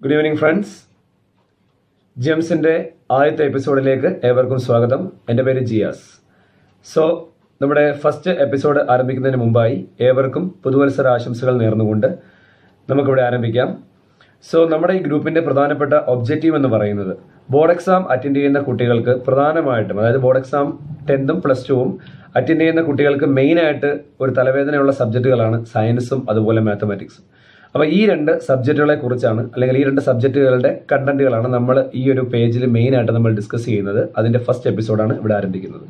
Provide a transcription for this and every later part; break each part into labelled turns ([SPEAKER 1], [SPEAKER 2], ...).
[SPEAKER 1] Good evening friends. ജെംസിൻ്റെ ആദ്യത്തെ എപ്പിസോഡിലേക്ക് ഏവർക്കും സ്വാഗതം. എൻ്റെ പേര് ജിയാസ്. സോ നമ്മുടെ ഫസ്റ്റ് എപ്പിസോഡ് ആരംഭിക്കുന്നതിന് മുമ്പായി ഏവർക്കും പുതുവത്സര ആശംസകൾ നേർന്നുകൊണ്ട് നമുക്കിവിടെ ആരംഭിക്കാം. സോ നമ്മുടെ ഈ ഗ്രൂപ്പിൻ്റെ പ്രധാനപ്പെട്ട ഒബ്ജക്റ്റീവ് എന്ന് പറയുന്നത് ബോർഡ് എക്സാം അറ്റൻഡ് ചെയ്യുന്ന കുട്ടികൾക്ക് പ്രധാനമായിട്ടും, അതായത് board exam 10th plus 2 attend ചെയ്യുന്ന കുട്ടികൾക്ക് മെയിനായിട്ട് ഒരു തലവേദനയുള്ള സബ്ജക്റ്റുകളാണ് സയൻസും അതുപോലെ മാത്തമാറ്റിക്സും. അപ്പോൾ ഈ രണ്ട് സബ്ജക്റ്റുകളെ കുറിച്ചാണ്, അല്ലെങ്കിൽ ഈ രണ്ട് സബ്ജക്റ്റുകളുടെ കണ്ടന്റുകളാണ് നമ്മൾ ഈ ഒരു പേജിൽ മെയിനായിട്ട് നമ്മൾ ഡിസ്കസ് ചെയ്യുന്നത്. അതിൻ്റെ ഫസ്റ്റ് എപ്പിസോഡാണ് ഇവിടെ ആരംഭിക്കുന്നത്.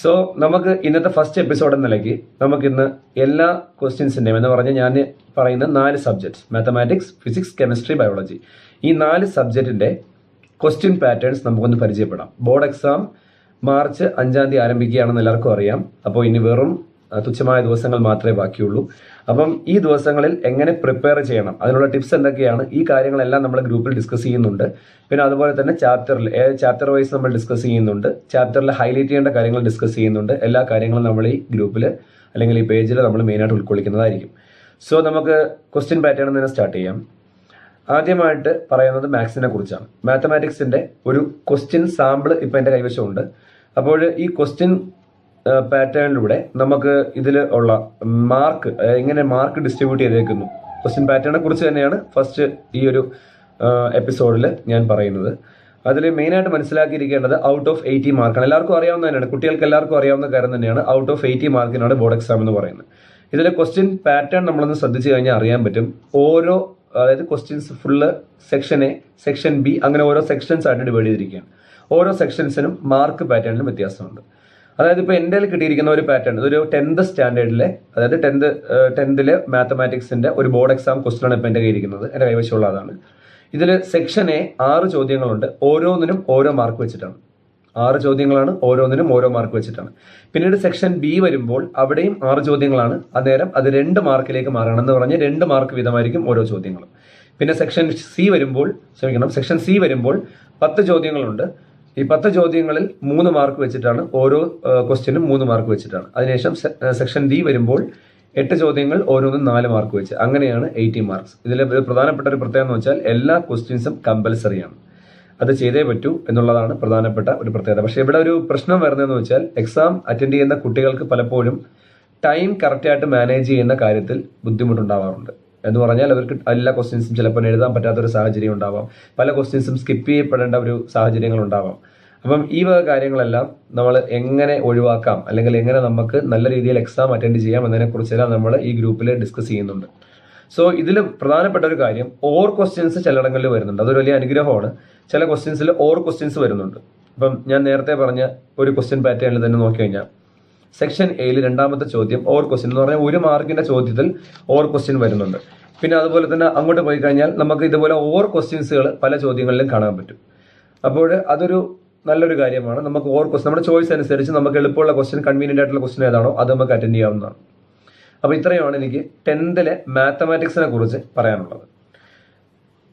[SPEAKER 1] സോ നമുക്ക് ഇന്നത്തെ ഫസ്റ്റ് എപ്പിസോഡ് എന്ന നിലയ്ക്ക് നമുക്കിന്ന് എല്ലാ ക്വസ്റ്റ്യൻസിൻ്റെയും എന്ന് പറഞ്ഞാൽ ഞാൻ പറയുന്ന 4 subjects, mathematics, physics, chemistry, biology, ഈ 4 സബ്ജക്റ്റിൻ്റെ ക്വസ്റ്റ്യൻ പാറ്റേൺസ് നമുക്കൊന്ന് പരിചയപ്പെടാം. ബോർഡ് എക്സാം മാർച്ച് 5-ാം തീയതി ആരംഭിക്കുകയാണെന്ന് എല്ലാവർക്കും അറിയാം. അപ്പോൾ ഇനി വെറും തുച്ഛമായ ദിവസങ്ങൾ മാത്രമേ ബാക്കിയുള്ളൂ. അപ്പം ഈ ദിവസങ്ങളിൽ എങ്ങനെ പ്രിപ്പയർ ചെയ്യണം, അതിനുള്ള ടിപ്സ് എന്തൊക്കെയാണ്, ഈ കാര്യങ്ങളെല്ലാം നമ്മൾ ഗ്രൂപ്പിൽ ഡിസ്കസ് ചെയ്യുന്നുണ്ട്. പിന്നെ അതുപോലെ തന്നെ ചാപ്റ്റർ വൈസ് നമ്മൾ ഡിസ്കസ് ചെയ്യുന്നുണ്ട്. ചാപ്റ്ററിൽ ഹൈലൈറ്റ് ചെയ്യേണ്ട കാര്യങ്ങൾ ഡിസ്കസ് ചെയ്യുന്നുണ്ട്. എല്ലാ കാര്യങ്ങളും നമ്മൾ ഈ ഗ്രൂപ്പിൽ അല്ലെങ്കിൽ ഈ പേജിൽ നമ്മൾ മെയിനായിട്ട് ഉൾക്കൊള്ളിക്കുന്നതായിരിക്കും. സോ നമുക്ക് ക്വസ്റ്റ്യൻ പാറ്റേൺ തന്നെ സ്റ്റാർട്ട് ചെയ്യാം. ആദ്യമായിട്ട് പറയുന്നത് മാത്സിനെ കുറിച്ചാണ്. മാത്തമാറ്റിക്സിൻ്റെ ഒരു ക്വസ്റ്റ്യൻ സാമ്പിൾ ഇപ്പം എൻ്റെ കൈവശമുണ്ട്. അപ്പോൾ ഈ ക്വസ്റ്റ്യൻ പാറ്റേണിലൂടെ നമുക്ക് ഇതിൽ ഉള്ള മാർക്ക്, എങ്ങനെ മാർക്ക് ഡിസ്ട്രിബ്യൂട്ട് ചെയ്തേക്കുന്നു, ക്വസ്റ്റ്യൻ പാറ്റേണിനെ കുറിച്ച് തന്നെയാണ് ഫസ്റ്റ് ഈ ഒരു എപ്പിസോഡിൽ ഞാൻ പറയുന്നത്. അതിൽ മെയിനായിട്ട് മനസ്സിലാക്കിയിരിക്കേണ്ടത് ഔട്ട് ഓഫ് 80 മാർക്കാണ്. എല്ലാവർക്കും അറിയാവുന്ന തന്നെയാണ്, കുട്ടികൾക്ക് എല്ലാവർക്കും അറിയാവുന്ന കാര്യം തന്നെയാണ്. ഔട്ട് ഓഫ് 80 മാർക്കിനാണ് ബോർഡ് എക്സാം എന്ന് പറയുന്നത്. ഇതിലെ ക്വസ്റ്റ്യൻ പാറ്റേൺ നമ്മളൊന്ന് ശ്രദ്ധിച്ചു കഴിഞ്ഞാൽ അറിയാൻ പറ്റും. ഓരോ, അതായത് questions full section A, section B, അങ്ങനെ ഓരോ സെക്ഷൻസ് ആയിട്ട് ഡിവൈഡ് ചെയ്തിരിക്കുകയാണ്. ഓരോ സെക്ഷൻസിനും മാർക്ക് പാറ്റേണിലും വ്യത്യാസമുണ്ട്. അതായത് ഇപ്പോൾ എൻ്റെ കിട്ടിയിരിക്കുന്ന ഒരു പാറ്റേൺ, ഇതൊരു 10th സ്റ്റാൻഡേർഡിലെ, അതായത് 10th മാത്തമാറ്റിക്സിൻ്റെ ഒരു ബോർഡ് എക്സാം ക്വസ്റ്റ്യനാണ് ഇപ്പോൾ എൻ്റെ കയ്യിരിക്കുന്നത്, എൻ്റെ കൈവശമുള്ള അതാണ്. ഇതിൽ സെക്ഷൻ എ 6 ചോദ്യങ്ങളുണ്ട്, ഓരോന്നിനും ഓരോ മാർക്ക് വെച്ചിട്ടാണ്. 6 ചോദ്യങ്ങളാണ്, ഓരോന്നിനും ഓരോ മാർക്ക് വെച്ചിട്ടാണ്. പിന്നീട് സെക്ഷൻ ബി വരുമ്പോൾ അവിടെയും 6 ചോദ്യങ്ങളാണ്. അന്നേരം അത് 2 മാർക്കിലേക്ക് മാറണം എന്ന് പറഞ്ഞ് 2 മാർക്ക് വീതമായിരിക്കും ഓരോ ചോദ്യങ്ങളും. പിന്നെ സെക്ഷൻ സി വരുമ്പോൾ 10 ചോദ്യങ്ങളുണ്ട്. ഈ 10 ചോദ്യങ്ങളിൽ 3 മാർക്ക് വെച്ചിട്ടാണ്, ഓരോ ക്വസ്റ്റ്യനും 3 മാർക്ക് വെച്ചിട്ടാണ്. അതിനുശേഷം സെക്ഷൻ ഡി വരുമ്പോൾ 8 ചോദ്യങ്ങൾ, ഓരോന്നും 4 മാർക്ക് വെച്ച്, അങ്ങനെയാണ് 80 മാർക്സ്. ഇതിൽ പ്രധാനപ്പെട്ട ഒരു പ്രത്യേകത എന്ന് വെച്ചാൽ എല്ലാ ക്വസ്റ്റ്യൻസും കമ്പൽസറിയാണ്, അത് ചെയ്തേ പറ്റൂ എന്നുള്ളതാണ് പ്രധാനപ്പെട്ട ഒരു പ്രത്യേകത. പക്ഷേ ഇവിടെ ഒരു പ്രശ്നം വരുന്നതെന്ന് വെച്ചാൽ എക്സാം അറ്റൻഡ് ചെയ്യുന്ന കുട്ടികൾക്ക് പലപ്പോഴും ടൈം കറക്റ്റായിട്ട് മാനേജ് ചെയ്യുന്ന കാര്യത്തിൽ ബുദ്ധിമുട്ടുണ്ടാവാറുണ്ട്. എന്ന് പറഞ്ഞാൽ അവർക്ക് എല്ലാ ക്വസ്റ്റ്യൻസും ചിലപ്പോൾ എഴുതാൻ പറ്റാത്തൊരു സാഹചര്യം ഉണ്ടാവാം, പല ക്വസ്റ്റ്യൻസും സ്കിപ്പ് ചെയ്യപ്പെടേണ്ട ഒരു സാഹചര്യങ്ങൾ ഉണ്ടാവാം. അപ്പം ഈ വക കാര്യങ്ങളെല്ലാം നമ്മൾ എങ്ങനെ ഒഴിവാക്കാം, അല്ലെങ്കിൽ എങ്ങനെ നമുക്ക് നല്ല രീതിയിൽ എക്സാം അറ്റൻഡ് ചെയ്യാം എന്നതിനെക്കുറിച്ചെല്ലാം നമ്മൾ ഈ ഗ്രൂപ്പിൽ ഡിസ്കസ് ചെയ്യുന്നുണ്ട്. സോ ഇതിൽ പ്രധാനപ്പെട്ട ഒരു കാര്യം, ഓർ ക്വസ്റ്റ്യൻസ് ചിലയിടങ്ങളിൽ വരുന്നുണ്ട്. അതൊരു വലിയ അനുഗ്രഹമാണ്. ചില ക്വസ്റ്റ്യൻസിൽ ഓർ ക്വസ്റ്റ്യൻസ് വരുന്നുണ്ട്. ഇപ്പം ഞാൻ നേരത്തെ പറഞ്ഞ ഒരു ക്വസ്റ്റ്യൻ പാറ്റേണിൽ തന്നെ നോക്കി കഴിഞ്ഞാൽ സെക്ഷൻ എയിൽ 2ാമത്തെ ചോദ്യം ഓർ ക്വസ്റ്റ്യൻ എന്ന് പറഞ്ഞാൽ 1 മാർക്കിന്റെ ചോദ്യത്തിൽ ഓർ ക്വസ്റ്റ്യൻ വരുന്നുണ്ട്. പിന്നെ അതുപോലെ തന്നെ അങ്ങോട്ട് പോയി കഴിഞ്ഞാൽ നമുക്ക് ഇതുപോലെ ഓർ ക്വസ്റ്റ്യൻസുകൾ പല ചോദ്യങ്ങളിലും കാണാൻ പറ്റും. അപ്പോൾ അതൊരു നല്ലൊരു കാര്യമാണ്. നമുക്ക് ഓർ ക്വസ്റ്റ്യൻ നമ്മുടെ ചോയ്സ് അനുസരിച്ച് നമുക്ക് എളുപ്പമുള്ള ക്വസ്റ്റ്യൻ, കൺവീനിയൻ്റ് ആയിട്ടുള്ള ക്വസ്റ്റ്യൻ ഏതാണോ അത് നമുക്ക് അറ്റൻഡ് ചെയ്യാവുന്നതാണ്. അപ്പോൾ ഇത്രയുമാണ് എനിക്ക് 10th മാത്തമാറ്റിക്സിനെ കുറിച്ച് പറയാനുള്ളത്.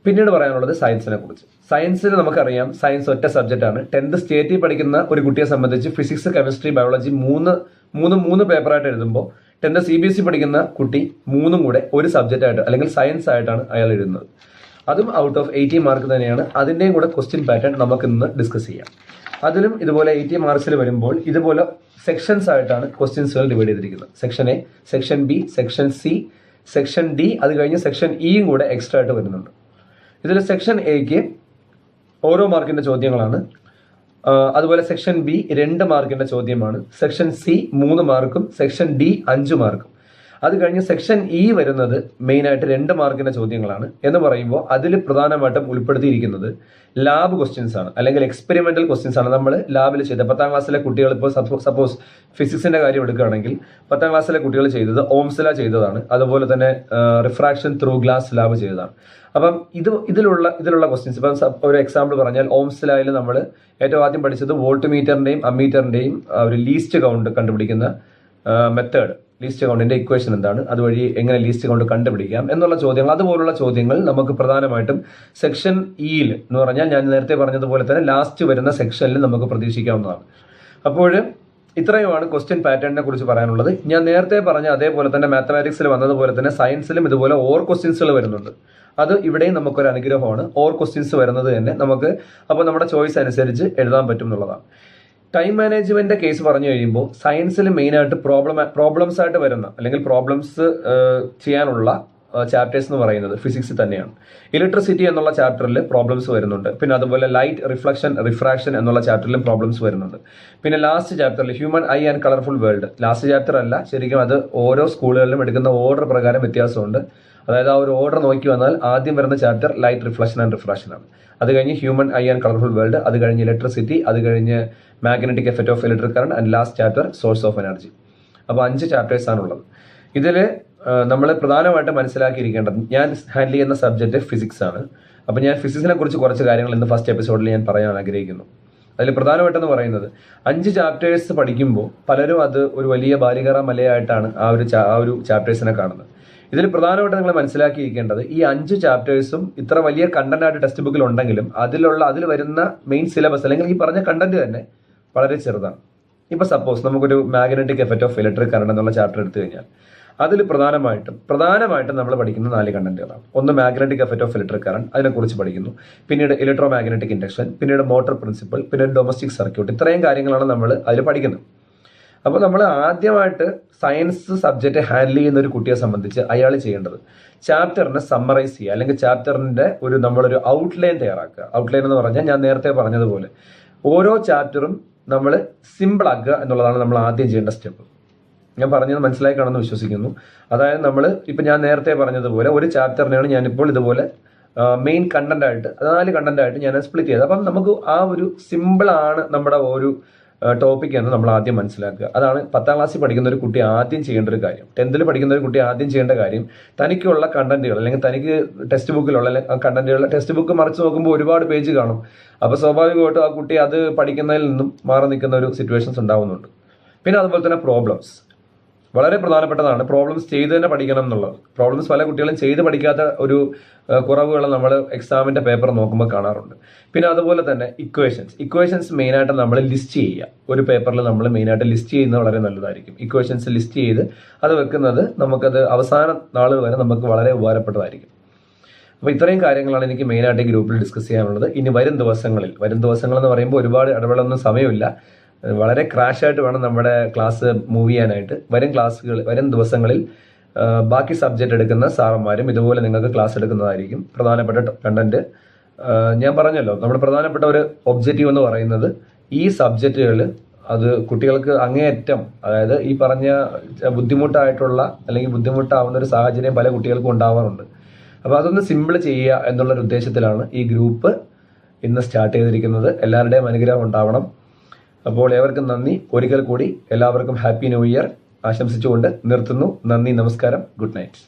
[SPEAKER 1] പിന്നീട് പറയാനുള്ളത് സയൻസിനെ കുറിച്ച്. സയൻസിൽ നമുക്കറിയാം, സയൻസ് ഒറ്റ സബ്ജക്റ്റാണ്. 10th സ്റ്റേറ്റിൽ പഠിക്കുന്ന ഒരു കുട്ടിയെ സംബന്ധിച്ച് ഫിസിക്സ്, കെമിസ്ട്രി, ബയോളജി മൂന്ന് പേപ്പറായിട്ട് എഴുതുമ്പോൾ 10th CBSE പഠിക്കുന്ന കുട്ടി 3ഉം കൂടെ ഒരു സബ്ജക്റ്റായിട്ട് അല്ലെങ്കിൽ സയൻസ് ആയിട്ടാണ് അയാൾ എഴുതുന്നത്. അതും ഔട്ട് ഓഫ് 80 മാർക്ക് തന്നെയാണ്. അതിൻ്റെയും കൂടെ ക്വസ്റ്റ്യൻ പാറ്റേൺ നമുക്ക് ഇന്ന് ഡിസ്കസ് ചെയ്യാം. അതിലും ഇതുപോലെ 80 മാർക്സിൽ വരുമ്പോൾ ഇതുപോലെ സെക്ഷൻസ് ആയിട്ടാണ് ക്വസ്റ്റ്യൻസുകൾ ഡിവൈഡ് ചെയ്തിരിക്കുന്നത്. Section A, section B, section C, section D, അത് കഴിഞ്ഞ് സെക്ഷൻ ഇയും കൂടെ എക്സ്ട്രാ ആയിട്ട് വരുന്നുണ്ട്. ഇതിൽ സെക്ഷൻ എക്ക് ഓരോ മാർക്കിന്റെ ചോദ്യങ്ങളാണ്. അതുപോലെ സെക്ഷൻ ബി 2 മാർക്കിന്റെ ചോദ്യമാണ്. സെക്ഷൻ സി 3 മാർക്കും, സെക്ഷൻ ഡി 5 മാർക്കും. അത് കഴിഞ്ഞ് സെക്ഷൻ ഇ വരുന്നത് മെയിനായിട്ട് 2 മാർക്കിന്റെ ചോദ്യങ്ങളാണ്. എന്ന് പറയുമ്പോൾ അതിൽ പ്രധാനമായിട്ടും ഉൾപ്പെടുത്തിയിരിക്കുന്നത് ലാബ് ക്വസ്റ്റ്യൻസ് ആണ്, അല്ലെങ്കിൽ എക്സ്പെരിമെന്റൽ ക്വസ്റ്റ്യൻസ് ആണ്. നമ്മൾ ലാബിൽ ചെയ്ത 10ാം ക്ലാസ്സിലെ കുട്ടികൾ, ഇപ്പോൾ സപ്പോസ് ഫിസിക്സിന്റെ കാര്യം എടുക്കുകയാണെങ്കിൽ 10ാം ക്ലാസ്സിലെ കുട്ടികൾ ചെയ്തത് ഓംസ് ലാ ചെയ്തതാണ്. അതുപോലെ തന്നെ റിഫ്രാക്ഷൻ ത്രൂ ഗ്ലാസ് ലാബ് ചെയ്തതാണ്. അപ്പം ഇതിലുള്ള ക്വസ്റ്റ്യൻസ്, ഇപ്പം ഒരു എക്സാമ്പിൾ പറഞ്ഞാൽ ഓംസ് ലായിൽ നമ്മൾ ഏറ്റവും ആദ്യം പഠിച്ചത് വോൾട്ട് മീറ്ററിന്റെയും അമ്മീറ്ററിന്റെയും ഒരു ലീസ്റ്റ് കൗണ്ട് കണ്ടുപിടിക്കുന്ന മെത്തേഡ്, ലീസ്റ്റ് കൗണ്ടിന്റെ ഇക്വേഷൻ എന്താണ്, അതുവഴി എങ്ങനെ ലീസ്റ്റ് കൗണ്ട് കണ്ടുപിടിക്കാം എന്നുള്ള ചോദ്യങ്ങൾ, അതുപോലുള്ള ചോദ്യങ്ങൾ നമുക്ക് പ്രധാനമായിട്ടും സെക്ഷൻ ഇയിൽ എന്ന് പറഞ്ഞാൽ ഞാൻ നേരത്തെ പറഞ്ഞതുപോലെ തന്നെ ലാസ്റ്റ് വരുന്ന സെക്ഷനിൽ നമുക്ക് പ്രതീക്ഷിക്കാവുന്നതാണ്. അപ്പോൾ ഇത്രയുമാണ് ക്വസ്റ്റ്യൻ പാറ്റേണിനെ കുറിച്ച് പറയാനുള്ളത്. ഞാൻ നേരത്തെ പറഞ്ഞ അതേപോലെ തന്നെ മാത്തമാറ്റിക്സിൽ വന്നതുപോലെ തന്നെ സയൻസിലും ഇതുപോലെ ഓർ ക്വസ്റ്റ്യൻസുകൾ വരുന്നുണ്ട്. അത് ഇവിടെയും നമുക്കൊരു അനുഗ്രഹമാണ്. ഓർ ക്വസ്റ്റ്യൻസ് വരുന്നത് തന്നെ നമുക്ക് അപ്പോൾ നമ്മുടെ ചോയ്സ് അനുസരിച്ച് എഴുതാൻ പറ്റും എന്നുള്ളതാണ്. ടൈം മാനേജ്മെന്റ് കേസ് പറഞ്ഞു കഴിയുമ്പോൾ സയൻസിൽ മെയിനായിട്ട് പ്രോബ്ലംസ് ആയിട്ട് വരുന്ന അല്ലെങ്കിൽ പ്രോബ്ലംസ് ചെയ്യാനുള്ള ചാപ്റ്റേഴ്സ് എന്ന് പറയുന്നത് ഫിസിക്സ് തന്നെയാണ്. ഇലക്ട്രിസിറ്റി എന്നുള്ള ചാപ്റ്ററിൽ പ്രോബ്ലംസ് വരുന്നുണ്ട്. പിന്നെ അതുപോലെ ലൈറ്റ് റിഫ്രാക്ഷൻ എന്നുള്ള ചാപ്റ്ററിലും പ്രോബ്ലംസ് വരുന്നുണ്ട്. പിന്നെ ലാസ്റ്റ് ചാപ്റ്ററിൽ human I and colourful world, last chapter അല്ല, ശരിക്കും അത് ഓരോ സ്കൂളുകളിലും എടുക്കുന്ന ഓർഡർ പ്രകാരം വ്യത്യാസമുണ്ട്. അതായത് ആ ഒരു ഓർഡർ നോക്കി വന്നാൽ ആദ്യം വരുന്ന chapter light reflection and refraction ആണ്. അത് കഴിഞ്ഞ് human I and colourful world, അത് കഴിഞ്ഞ് ഇലക്ട്രിസിറ്റി, അത് കഴിഞ്ഞ് magnetic effect of electric current and last chapter source of energy. അപ്പോൾ 5 ചാപ്റ്റേഴ്സ് ആണുള്ളത്. ഇതിൽ നമ്മൾ പ്രധാനമായിട്ട് മനസ്സിലാക്കിയിരിക്കേണ്ടത്, ഞാൻ ഹാൻഡിൽ ചെയ്യുന്ന സബ്ജക്റ്റ് ഫിസിക്സ് ആണ്. അപ്പോൾ ഞാൻ ഫിസിക്സിനെ കുറിച്ച് കുറച്ച് കാര്യങ്ങൾ ഇന്ന് ഫസ്റ്റ് എപ്പിസോഡിൽ ഞാൻ പറയാൻ ആഗ്രഹിക്കുന്നു. അതിൽ പ്രധാനമായിട്ടെന്ന് പറയുന്നത് 5 ചാപ്റ്റേഴ്സ് പഠിക്കുമ്പോൾ പലരും അത് ഒരു വലിയ ബാലികറ മലയായിട്ടാണ് ആ ഒരു ചാപ്റ്റേഴ്സിനെ കാണുന്നത്. ഇതിൽ പ്രധാനമായിട്ട് നിങ്ങൾ മനസ്സിലാക്കിയിരിക്കേണ്ടത് ഈ 5 ചാപ്റ്റേഴ്സും ഇത്ര വലിയ കണ്ടന്റ് ആയിട്ട് ടെക്സ്റ്റ് ബുക്കിൽ ഉണ്ടെങ്കിലും അതിൽ വരുന്ന മെയിൻ സിലബസ് അല്ലെങ്കിൽ ഈ പറഞ്ഞ കണ്ടന്റ് തന്നെ വളരെ ചെറുതാണ്. ഇപ്പൊ സപ്പോസ് നമുക്കൊരു magnetic effect of electric current എന്നുള്ള ചാപ്റ്റർ എടുത്തു കഴിഞ്ഞാൽ അതിൽ പ്രധാനമായിട്ടും നമ്മൾ പഠിക്കുന്ന 4 കണ്ടന്റുകളാണ്. ഒന്ന് magnetic effect of electric current, അതിനെക്കുറിച്ച് പഠിക്കുന്നു. പിന്നീട് ഇലക്ട്രോ മാഗ്നറ്റിക് ഇൻഡക്ഷൻ, പിന്നീട് മോട്ടോർ പ്രിൻസിപ്പിൾ, പിന്നീട് ഡൊമസ്റ്റിക് സർക്യൂട്ട്. ഇത്രയും കാര്യങ്ങളാണ് നമ്മൾ അതിൽ പഠിക്കുന്നത്. അപ്പോൾ നമ്മൾ ആദ്യമായിട്ട് സയൻസ് സബ്ജക്റ്റ് ഹാൻഡിൽ ചെയ്യുന്ന ഒരു കുട്ടിയെ സംബന്ധിച്ച് അയാൾ ചെയ്യേണ്ടത് ചാപ്റ്ററിനെ സമ്മറൈസ് ചെയ്യുക, അല്ലെങ്കിൽ ചാപ്റ്ററിന്റെ നമ്മളൊരു ഔട്ട്ലൈൻ തയ്യാറാക്കുക. ഔട്ട്ലൈൻ എന്ന് പറഞ്ഞാൽ ഞാൻ നേരത്തെ പറഞ്ഞതുപോലെ ഓരോ ചാപ്റ്ററും നമ്മൾ സിമ്പിൾ ആക്കുക എന്നുള്ളതാണ് നമ്മൾ ആദ്യം ചെയ്യേണ്ട സ്റ്റെപ്പ്. ഞാൻ പറഞ്ഞത് മനസ്സിലായി കാണുമെന്ന് വിശ്വസിക്കുന്നു. അതായത് ഞാൻ നേരത്തെ പറഞ്ഞതുപോലെ ഒരു ചാപ്റ്ററിനെയാണ് ഞാനിപ്പോൾ ഇതുപോലെ മെയിൻ കണ്ടന്റ് ആയിട്ട് 4 കണ്ടന്റ് ആയിട്ട് ഞാൻ സ്പ്ലിറ്റ് ചെയ്തത്. അപ്പം നമുക്ക് ആ ഒരു സിമ്പിൾ ആണ് നമ്മുടെ ഒരു ടോപ്പിക് എന്ന് നമ്മൾ ആദ്യം മനസ്സിലാക്കുക. അതാണ് 10ാം ക്ലാസ്സിൽ പഠിക്കുന്ന ഒരു കുട്ടി ആദ്യം ചെയ്യേണ്ട ഒരു കാര്യം. 10th പഠിക്കുന്ന ഒരു കുട്ടി ആദ്യം ചെയ്യേണ്ട കാര്യം തനിക്കുള്ള കണ്ടന്റുകൾ അല്ലെങ്കിൽ തനിക്ക് ടെക്സ്റ്റ് ബുക്കിലുള്ള കണ്ടന്റുകൾ, ടെക്സ്റ്റ് ബുക്ക് മറിച്ച് നോക്കുമ്പോൾ ഒരുപാട് പേജ് കാണും. അപ്പോൾ സ്വാഭാവികമായിട്ടും ആ കുട്ടി അത് പഠിക്കുന്നതിൽ നിന്നും മാറി നിൽക്കുന്ന ഒരു സിറ്റുവേഷൻസ് ഉണ്ടാവുന്നുണ്ട്. പിന്നെ അതുപോലെ തന്നെ പ്രോബ്ലംസ് വളരെ പ്രധാനപ്പെട്ടതാണ്. പ്രോബ്ലംസ് ചെയ്ത് തന്നെ പഠിക്കണം എന്നുള്ളത്. പ്രോബ്ലംസ് പല കുട്ടികളും ചെയ്ത് പഠിക്കാത്ത ഒരു കുറവുകൾ നമ്മൾ എക്സാമിന്റെ പേപ്പർ നോക്കുമ്പോൾ കാണാറുണ്ട്. പിന്നെ അതുപോലെ തന്നെ ഇക്വേഷൻസ് മെയിനായിട്ട് നമ്മൾ ലിസ്റ്റ് ചെയ്യുക. ഒരു പേപ്പറിൽ നമ്മൾ മെയിനായിട്ട് ലിസ്റ്റ് ചെയ്യുന്നത് വളരെ നല്ലതായിരിക്കും. ഇക്വേഷൻസ് ലിസ്റ്റ് ചെയ്ത് അത് വെക്കുന്നത് നമുക്കത് അവസാന നാൾ വരെ നമുക്ക് വളരെ ഉപകാരപ്പെട്ടതായിരിക്കും. അപ്പോൾ ഇത്രയും കാര്യങ്ങളാണ് എനിക്ക് മെയിനായിട്ട് ഈ ഗ്രൂപ്പിൽ ഡിസ്കസ് ചെയ്യാനുള്ളത്. ഇനി വരും ദിവസങ്ങൾ എന്ന് പറയുമ്പോൾ ഒരുപാട് ഇടവേളൊന്നും സമയമില്ല. വളരെ ക്രാഷായിട്ട് വേണം നമ്മുടെ ക്ലാസ് മൂവ് ചെയ്യാനായിട്ട്. വരും ദിവസങ്ങളിൽ ബാക്കി സബ്ജക്റ്റ് എടുക്കുന്ന സാറന്മാരും ഇതുപോലെ നിങ്ങൾക്ക് ക്ലാസ് എടുക്കുന്നതായിരിക്കും. പ്രധാനപ്പെട്ട കണ്ടന്റ് ഞാൻ പറഞ്ഞല്ലോ, നമ്മുടെ പ്രധാനപ്പെട്ട ഒരു ഒബ്ജക്റ്റീവ് എന്ന് പറയുന്നത് ഈ സബ്ജക്റ്റുകൾ അത് കുട്ടികൾക്ക് അങ്ങേയറ്റം, അതായത് ഈ പറഞ്ഞ ബുദ്ധിമുട്ടായിട്ടുള്ള അല്ലെങ്കിൽ ബുദ്ധിമുട്ടാവുന്ന ഒരു സാഹചര്യം പല കുട്ടികൾക്കും ഉണ്ടാവാറുണ്ട്. അപ്പോൾ അതൊന്ന് സിമ്പിൾ ചെയ്യുക എന്നുള്ളൊരു ഉദ്ദേശത്തിലാണ് ഈ ഗ്രൂപ്പ് ഇന്ന് സ്റ്റാർട്ട് ചെയ്തിരിക്കുന്നത്. എല്ലാവരുടെയും അനുഗ്രഹം ഉണ്ടാവണം. അപ്പോൾ ഏവർക്കും നന്ദി. ഒരിക്കൽ കൂടി എല്ലാവർക്കും ഹാപ്പി ന്യൂ ഇയർ ആശംസിച്ചുകൊണ്ട് നിർത്തുന്നു. നന്ദി, നമസ്കാരം, ഗുഡ് നൈറ്റ്.